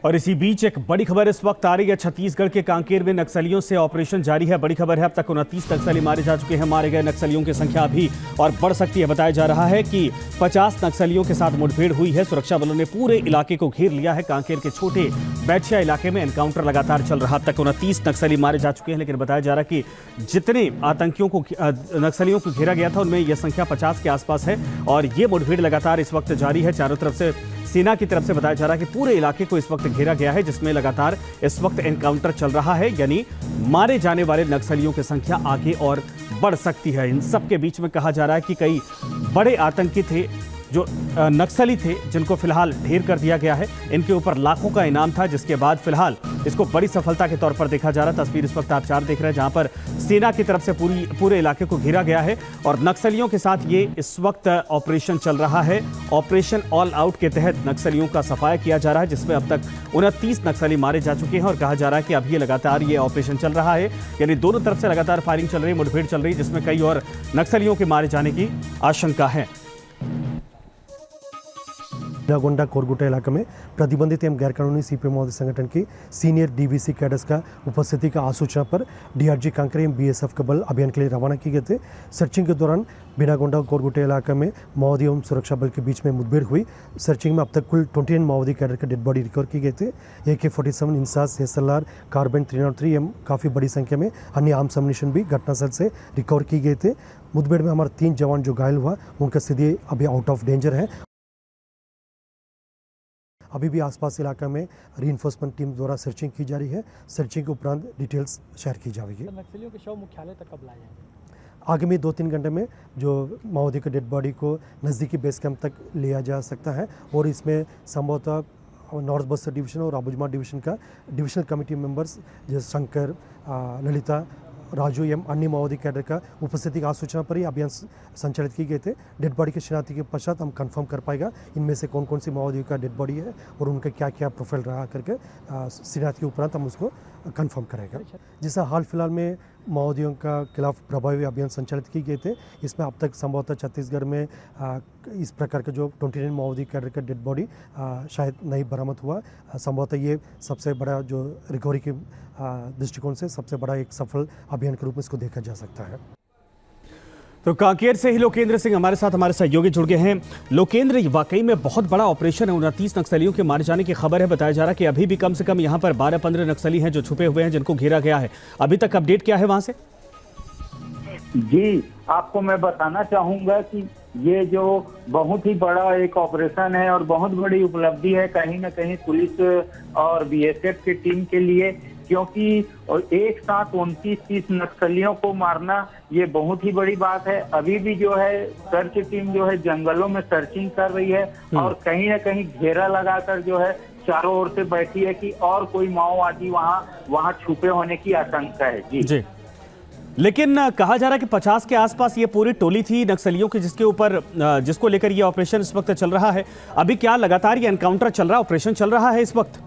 और इसी बीच एक बड़ी खबर इस वक्त आ रही है। छत्तीसगढ़ के कांकेर में नक्सलियों से ऑपरेशन जारी है। बड़ी खबर है, अब तक 29 नक्सली मारे जा चुके हैं। मारे गए नक्सलियों की संख्या अभी और बढ़ सकती है। बताया जा रहा है कि 50 नक्सलियों के साथ मुठभेड़ हुई है। सुरक्षा बलों ने पूरे इलाके को घेर लिया है। कांकेर के छोटे बैठिया इलाके में एनकाउंटर लगातार चल रहा। अब तक 29 नक्सली मारे जा चुके हैं, लेकिन बताया जा रहा है कि जितने आतंकियों को नक्सलियों को घेरा गया था उनमें यह संख्या 50 के आसपास है और ये मुठभेड़ लगातार इस वक्त जारी है। चारों तरफ से सेना की तरफ से बताया जा रहा है कि पूरे इलाके को इस वक्त घेरा गया है, जिसमें लगातार इस वक्त एनकाउंटर चल रहा है। यानी मारे जाने वाले नक्सलियों की संख्या आगे और बढ़ सकती है। इन सब के बीच में कहा जा रहा है कि कई बड़े आतंकी थे जो नक्सली थे, जिनको फिलहाल ढेर कर दिया गया है। इनके ऊपर लाखों का इनाम था, जिसके बाद फिलहाल इसको बड़ी सफलता के तौर पर देखा जा रहा है। तस्वीर इस वक्त आप चार देख रहे हैं, जहां पर सेना की तरफ से पूरे इलाके को घेरा गया है और नक्सलियों के साथ ये इस वक्त ऑपरेशन चल रहा है। ऑपरेशन ऑल आउट के तहत नक्सलियों का सफाया किया जा रहा है, जिसमें अब तक 29 नक्सली मारे जा चुके हैं और कहा जा रहा है कि अभी लगातार ये ऑपरेशन चल रहा है। यानी दोनों तरफ से लगातार फायरिंग चल रही है, मुठभेड़ चल रही है, जिसमें कई और नक्सलियों के मारे जाने की आशंका है। बिनागोंडा कोरगुटा इलाके में प्रतिबंधित एवं गैरकानूनी सीपीएम संगठन की सीनियर डीवीसी कैडर्स का उपस्थिति का आसूचना पर डीआरजी कांकेर एवं बीएसएफ का बल अभियान के लिए रवाना किए गए थे। सर्चिंग के दौरान बिनागोंडा कोरगुटा इलाके में माओवादी एवं सुरक्षा बल के बीच में मुठभेड़ हुई। सर्चिंग में अब तक कुल 29 माओवादी कैडर के डेड बॉडी रिकवर किए गए थे। AK-47 इंसास SLR कार्बाइन 303 एवं काफ़ी बड़ी संख्या में अन्य आर्म्स एम्युनिशन भी घटनास्थल से रिकवर किए गए थे। मुठभेड़ में हमारे 3 जवान जो घायल हुआ उनका स्थिति अभी आउट ऑफ डेंजर है। अभी भी आसपास इलाका में रीइंफोर्समेंट टीम द्वारा सर्चिंग की जा रही है। सर्चिंग के उपरांत डिटेल्स शेयर की जाएगी। नक्सलियों के शव मुख्यालय तक कब लाए जाएंगे? आगामी 2-3 घंटे में जो माओवादी के डेड बॉडी को नज़दीकी बेस कैंप तक लिया जा सकता है और इसमें संभवतः नॉर्थ बस्तर डिवीजन और अबुझमाड़ डिवीजन का डिविजनल कमेटी मेंबर्स जैसे शंकर, ललिता, राजू एवं अन्य माओवादी कैडर का उपस्थिति की आसूचना पर ही अभियान संचालित किए गए थे। डेड बॉडी की शिनाख्ती के पश्चात हम कंफर्म कर पाएगा इनमें से कौन कौन सी माओवादियों का डेड बॉडी है और उनका क्या क्या प्रोफाइल रहा करके शिनाख्ती के उपरांत हम उसको कंफर्म करेगा। जैसा हाल फिलहाल में माओवादियों का खिलाफ प्रभावी अभियान संचालित किए गए थे, इसमें अब तक संभवतः छत्तीसगढ़ में इस प्रकार के जो 29 माओवादी कैडर का डेड बॉडी शायद नहीं बरामद हुआ। संभवतः ये सबसे बड़ा जो रिकवरी के दृष्टिकोण से सबसे बड़ा एक सफल अभियान के रूप में इसको देखा जा सकता है। तो कांकेर से ही लोकेंद्र सिंह हमारे साथ हमारे सहयोगी जुड़ गए हैं। लोकेंद्र, वाकई में बहुत बड़ा ऑपरेशन है। 29 नक्सलियों के मारे जाने की खबर है। बताया जा रहा है कि अभी भी कम से कम यहाँ पर 12-15 नक्सली हैं जो छुपे हुए हैं, जिनको घेरा गया है। अभी तक अपडेट क्या है वहां से? जी, आपको मैं बताना चाहूंगा कि ये जो बहुत ही बड़ा एक ऑपरेशन है और बहुत बड़ी उपलब्धि है कहीं न कहीं पुलिस और बीएसएफ की टीम के लिए, क्योंकि एक साथ 29-30 नक्सलियों को मारना ये बहुत ही बड़ी बात है। अभी भी जो है सर्च टीम जो है जंगलों में सर्चिंग कर रही है और कहीं न कहीं घेरा लगाकर जो है चारों ओर से बैठी है कि और कोई माओवादी वहाँ छुपे होने की आशंका है। जी। लेकिन कहा जा रहा है कि 50 के आसपास ये पूरी टोली थी नक्सलियों की, जिसको लेकर ये ऑपरेशन इस वक्त चल रहा है। अभी क्या लगातार ये एनकाउंटर चल रहा है, ऑपरेशन चल रहा है इस वक्त?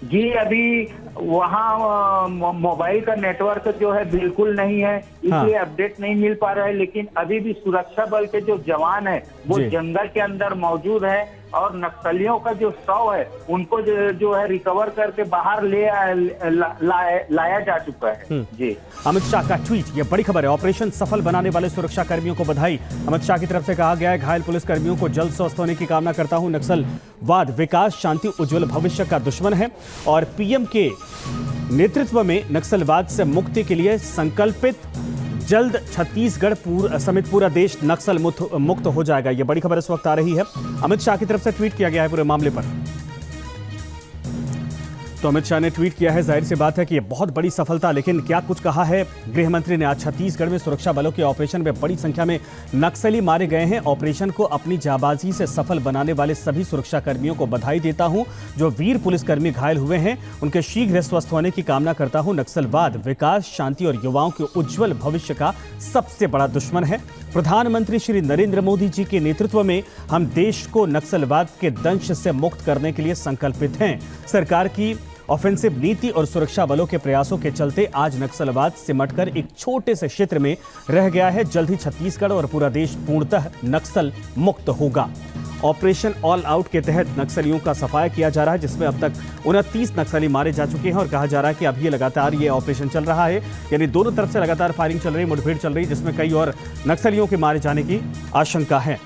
जी, अभी वहाँ मोबाइल का नेटवर्क जो है बिल्कुल नहीं है, इसलिए अपडेट नहीं मिल पा रहा है। लेकिन अभी भी सुरक्षा बल के जो जवान है वो जंगल के अंदर मौजूद है और नक्सलियों का जो शव है उनको जो है रिकवर करके बाहर लाया जा चुका है। जी। अमित शाह का ट्वीट, ये बड़ी खबर है। ऑपरेशन सफल बनाने वाले सुरक्षा कर्मियों को बधाई। अमित शाह की तरफ से कहा गया है, घायल पुलिस कर्मियों को जल्द स्वस्थ होने की कामना करता हूं। नक्सलवाद विकास, शांति, उज्जवल भविष्य का दुश्मन है और पीएम के नेतृत्व में नक्सलवाद से मुक्ति के लिए संकल्पित। जल्द छत्तीसगढ़ समेत पूरा देश नक्सल मुक्त हो जाएगा। यह बड़ी खबर इस वक्त आ रही है। अमित शाह की तरफ से ट्वीट किया गया है पूरे मामले पर। तो अमित शाह ने ट्वीट किया है, जाहिर सी बात है कि यह बहुत बड़ी सफलता। लेकिन क्या कुछ कहा है गृह मंत्री ने? आज छत्तीसगढ़ में सुरक्षा बलों के ऑपरेशन में बड़ी संख्या में नक्सली मारे गए हैं। ऑपरेशन को अपनी जाबाजी से सफल बनाने वाले सभी सुरक्षा कर्मियों को बधाई देता हूं। जो वीर पुलिसकर्मी घायल हुए हैं उनके शीघ्र स्वस्थ होने की कामना करता हूं। नक्सलवाद विकास, शांति और युवाओं के उज्जवल भविष्य का सबसे बड़ा दुश्मन है। प्रधानमंत्री श्री नरेंद्र मोदी जी के नेतृत्व में हम देश को नक्सलवाद के दंश से मुक्त करने के लिए संकल्पित हैं। सरकार की ऑफेंसिव नीति और सुरक्षा बलों के प्रयासों के चलते आज नक्सलवाद सिमटकर एक छोटे से क्षेत्र में रह गया है। जल्द ही छत्तीसगढ़ और पूरा देश पूर्णतः नक्सल मुक्त होगा। ऑपरेशन ऑल आउट के तहत नक्सलियों का सफाया किया जा रहा है, जिसमें अब तक 29 नक्सली मारे जा चुके हैं और कहा जा रहा है कि अभी लगातार ये ऑपरेशन चल रहा है, यानी दोनों तरफ से लगातार फायरिंग चल रही है, मुठभेड़ चल रही है, जिसमें कई और नक्सलियों के मारे जाने की आशंका है।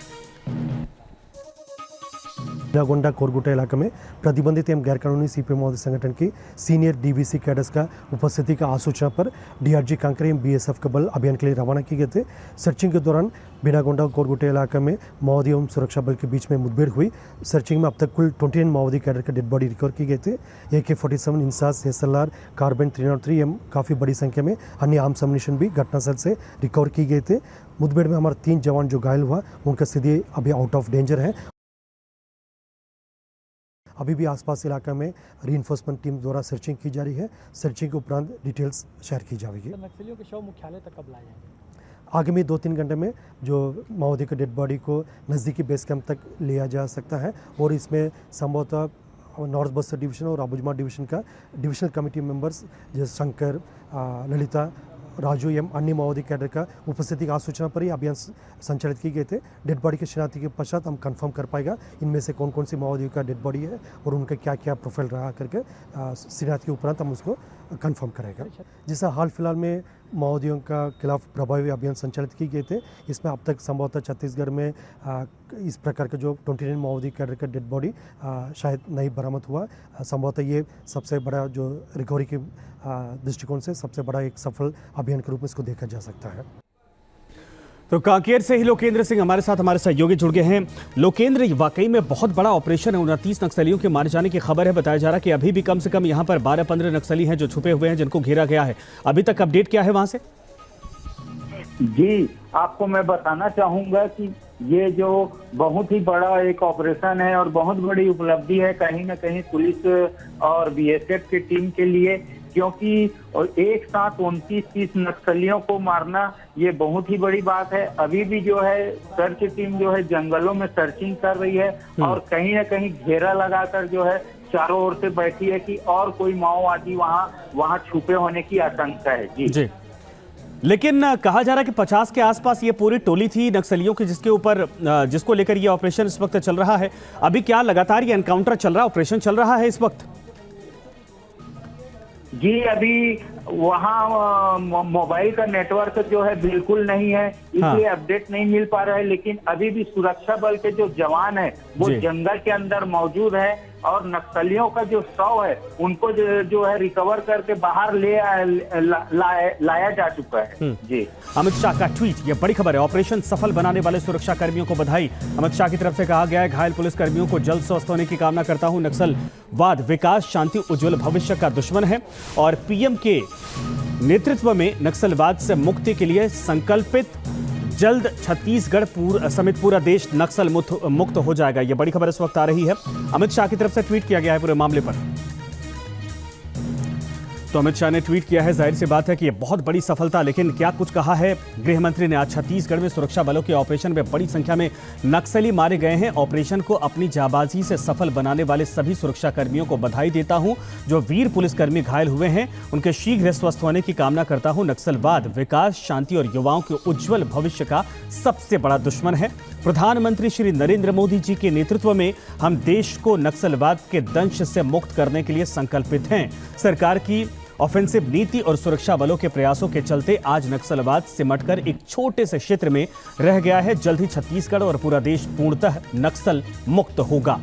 बिनागोंडा कोरगुटा इलाके में प्रतिबंधित एवं गैरकानूनी सीपीएम माओवादी संगठन की सीनियर डीवीसी कैडर्स का उपस्थिति का आसूचना पर डीआरजी कांकेर एवं बीएसएफ का बल अभियान के लिए रवाना किए गए थे। सर्चिंग के दौरान बिनागोंडा कोरगुटा इलाके में माओवादी एवं सुरक्षा बल के बीच में मुठभेड़ हुई। सर्चिंग में अब तक कुल 29 माओवादी कैडर के डेड बॉडी रिकवर की गए थे। AK-47 इंसास SLR कार्बाइन 303 एवं काफ़ी बड़ी संख्या में अन्य आर्म्स एम्युनिशन भी घटनास्थल से रिकवर की गए थे। मुठभेड़ में हमारे 3 जवान जो घायल हुआ उनका स्थिति अभी आउट ऑफ डेंजर है। अभी भी आसपास इलाका में रीइंफोर्समेंट टीम द्वारा सर्चिंग की जा रही है। सर्चिंग के उपरांत डिटेल्स शेयर की जाएगी। नक्सलियों के शव मुख्यालय तक कब लाए जाएंगे? आगामी 2-3 घंटे में जो माओवादी के डेड बॉडी को नज़दीकी बेस कैंप तक लिया जा सकता है और इसमें संभवतः नॉर्थ बस्तर डिवीजन और अबुझमाड़ डिवीजन का डिविजनल कमेटी मेंबर्स जैसे शंकर, ललिता, राजू एवं अन्य माओवादी कैडर का उपस्थिति की आसूचना पर ही अभियान संचालित किए गए थे। डेड बॉडी की शिनाख्त के पश्चात हम कंफर्म कर पाएगा इनमें से कौन कौन सी माओवादियों का डेड बॉडी है और उनका क्या क्या प्रोफाइल रहा करके शिनाख्त के उपरांत हम उसको कंफर्म करेगा। जैसा हाल फिलहाल में माओवादियों का खिलाफ प्रभावी अभियान संचालित किए गए थे, इसमें अब तक संभवतः छत्तीसगढ़ में इस प्रकार का जो 29 माओवादी कैडर का डेड बॉडी शायद नहीं बरामद हुआ। संभवतः ये सबसे बड़ा जो रिकवरी के दृष्टिकोण से सबसे बड़ा एक सफल अभियान के रूप में इसको देखा जा सकता है। तो कांकेर से ही लोकेंद्र सिंह हमारे साथ हमारे सहयोगी जुड़ गए हैं। लोकेंद्र, वाकई में बहुत बड़ा ऑपरेशन है, 29 नक्सलियों के मारे जाने की खबर है। बताया जा रहा है कि अभी भी कम से कम यहाँ पर 12-15 नक्सली हैं जो छुपे हुए हैं, जिनको घेरा गया है। अभी तक अपडेट क्या है वहां से? जी, आपको मैं बताना चाहूंगा कि ये जो बहुत ही बड़ा एक ऑपरेशन है और बहुत बड़ी उपलब्धि है कहीं ना कहीं पुलिस और बीएसएफ की टीम के लिए, क्योंकि एक साथ 29-30 नक्सलियों को मारना ये बहुत ही बड़ी बात है। अभी भी जो है सर्च टीम जो है जंगलों में सर्चिंग कर रही है और कहीं ना कहीं घेरा लगाकर जो है चारों ओर से बैठी है कि और कोई माओवादी वहां छुपे होने की आशंका है। जी। लेकिन कहा जा रहा है कि 50 के आसपास ये पूरी टोली थी नक्सलियों की जिसको लेकर ये ऑपरेशन इस वक्त चल रहा है। अभी क्या लगातार ये एनकाउंटर चल रहा है, ऑपरेशन चल रहा है इस वक्त? जी, अभी वहाँ मोबाइल का नेटवर्क जो है बिल्कुल नहीं है, इसलिए अपडेट नहीं मिल पा रहा है। लेकिन अभी भी सुरक्षा बल के जो जवान है वो जंगल के अंदर मौजूद है और नक्सलियों का जो शव है उनको जो है रिकवर करके बाहर लाया जा चुका है। जी। अमित शाह का ट्वीट, ये बड़ी खबर है। ऑपरेशन सफल बनाने वाले सुरक्षा कर्मियों को बधाई। अमित शाह की तरफ से कहा गया है, घायल पुलिस कर्मियों को जल्द स्वस्थ होने की कामना करता हूं। नक्सलवाद विकास, शांति, उज्जवल भविष्य का दुश्मन है और पीएम के नेतृत्व में नक्सलवाद से मुक्ति के लिए संकल्पित। जल्द छत्तीसगढ़ समेत पूरा देश नक्सल मुक्त हो जाएगा। यह बड़ी खबर इस वक्त आ रही है। अमित शाह की तरफ से ट्वीट किया गया है पूरे मामले पर। तो अमित शाह ने ट्वीट किया है, जाहिर सी बात है कि यह बहुत बड़ी सफलता। लेकिन क्या कुछ कहा है गृह मंत्री ने? आज छत्तीसगढ़ में सुरक्षा बलों के ऑपरेशन में बड़ी संख्या में नक्सली मारे गए हैं। ऑपरेशन को अपनी जाबाजी से सफल बनाने वाले सभी सुरक्षा कर्मियों को बधाई देता हूं। जो वीर पुलिसकर्मी घायल हुए हैं उनके शीघ्र स्वस्थ होने की कामना करता हूं। नक्सलवाद विकास, शांति और युवाओं के उज्जवल भविष्य का सबसे बड़ा दुश्मन है। प्रधानमंत्री श्री नरेंद्र मोदी जी के नेतृत्व में हम देश को नक्सलवाद के दंश से मुक्त करने के लिए संकल्पित हैं। सरकार की ऑफेंसिव नीति और सुरक्षा बलों के प्रयासों के चलते आज नक्सलवाद सिमटकर एक छोटे से क्षेत्र में रह गया है। जल्द ही छत्तीसगढ़ और पूरा देश पूर्णतः नक्सल मुक्त होगा।